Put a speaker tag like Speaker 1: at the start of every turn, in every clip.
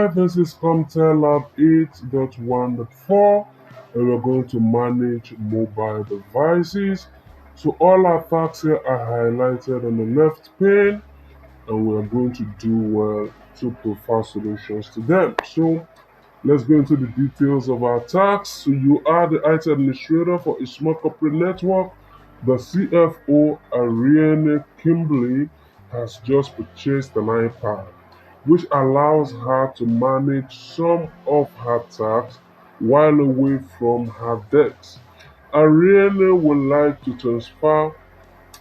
Speaker 1: Alright, this is CompTIA Lab 8.1.4 and we're going to manage mobile devices. So all our tasks here are highlighted on the left pane and we are going to do well to provide solutions to them. So let's go into the details of our tasks. So you are the IT administrator for a small corporate network. The CFO, Ariane Kimberly, has just purchased an iPad, which allows her to manage some of her tasks while away from her desk. Ariane would like to transfer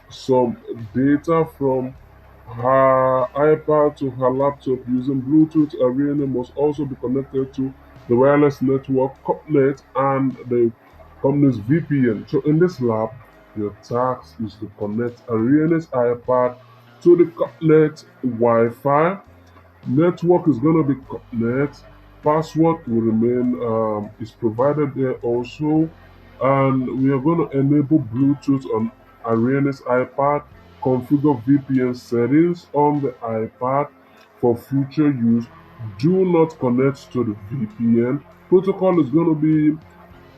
Speaker 1: some data from her iPad to her laptop using Bluetooth. Ariane must also be connected to the wireless network CompTIA and the company's VPN. So in this lab, your task is to connect Ariane's iPad to the CompTIA Wi-Fi. Network is going to be CompTIA. Password will remain is provided there also, and we are going to enable Bluetooth on Ariane's iPad, configure VPN settings on the iPad for future use. Do not connect to the VPN. Protocol is going to be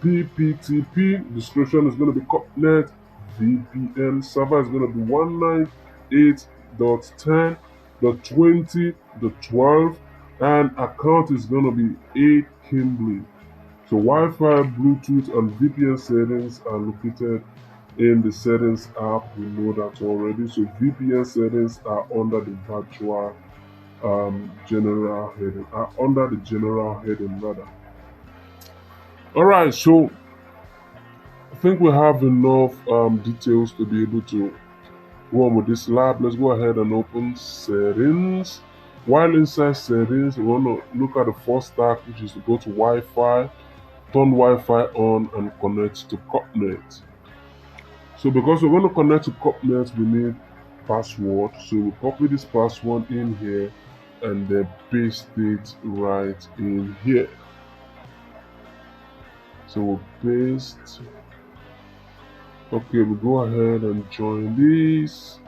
Speaker 1: PPTP. Description is going to be CompTIA VPN. Server is going to be 198.10.20.12, and account is going to be A Kimberly. So Wi-Fi, Bluetooth, and VPN settings are located in the settings app. We know that already. So VPN settings are under the virtual general heading, rather. All right, so I think we have enough details to be able to go on with this lab. Let's go ahead and open settings. While inside settings, we want to look at the first task, which is to go to Wi-Fi, turn Wi-Fi on, and connect to CompTIA. So because we're going to connect to CompTIA, we need password. So we copy this password in here and then paste it right in here. So we'll paste. Okay, we go ahead and join this.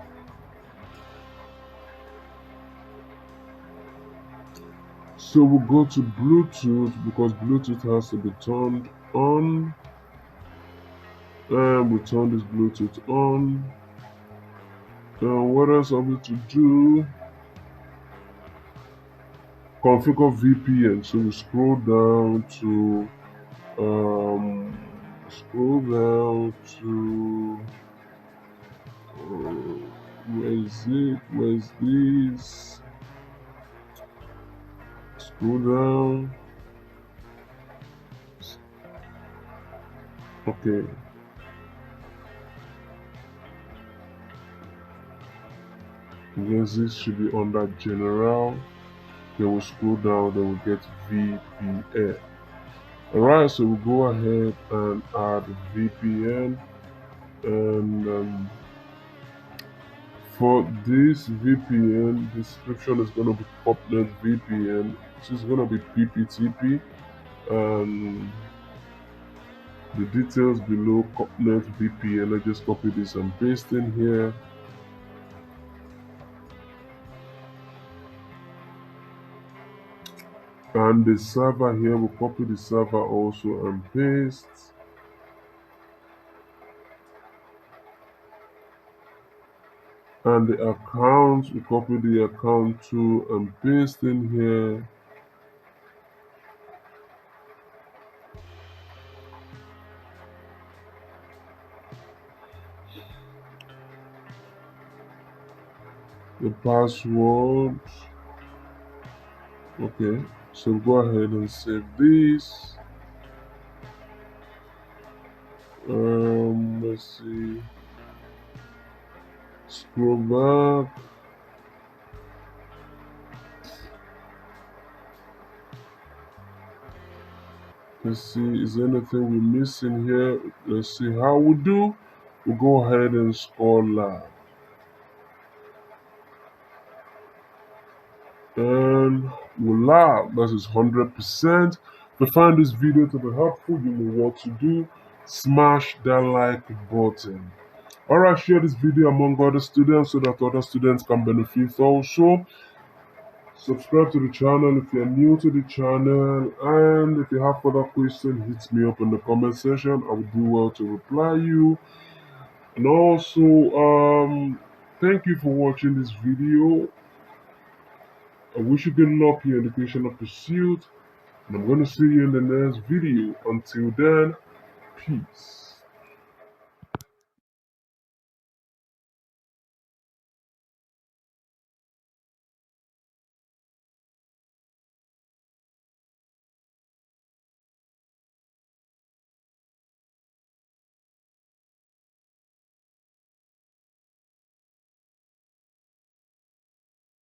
Speaker 1: So we'll go to Bluetooth because Bluetooth has to be turned on. And we turn this Bluetooth on. And what else are we to do? Configure VPN. So we scroll down to where is it? Where's this? Scroll down. Okay. Yes, this should be under general. Then we'll scroll down, then we'll get VPN. Alright, so we'll go ahead and add VPN, and for this VPN, description is going to be CompTIA VPN, which is going to be PPTP, and the details below CompTIA VPN. Let's just copy this and paste in here. And the server here, we'll copy the server also and paste. And the account, we copy the account too and paste in here. The password. Okay, so go ahead and save this. Let's see. Scroll back. Let's see, is there anything we're missing here? Let's see how we do. We'll go ahead and score lab. And we'll lab, that is 100%. If you find this video to be helpful, you know what to do. Smash that like button. Alright, share this video among other students so that other students can benefit also. Subscribe to the channel if you're new to the channel, and if you have further questions, hit me up in the comment section. I will do well to reply you. And also, thank you for watching this video. I wish you good luck in your educational pursuit, and I'm going to see you in the next video. Until then, peace.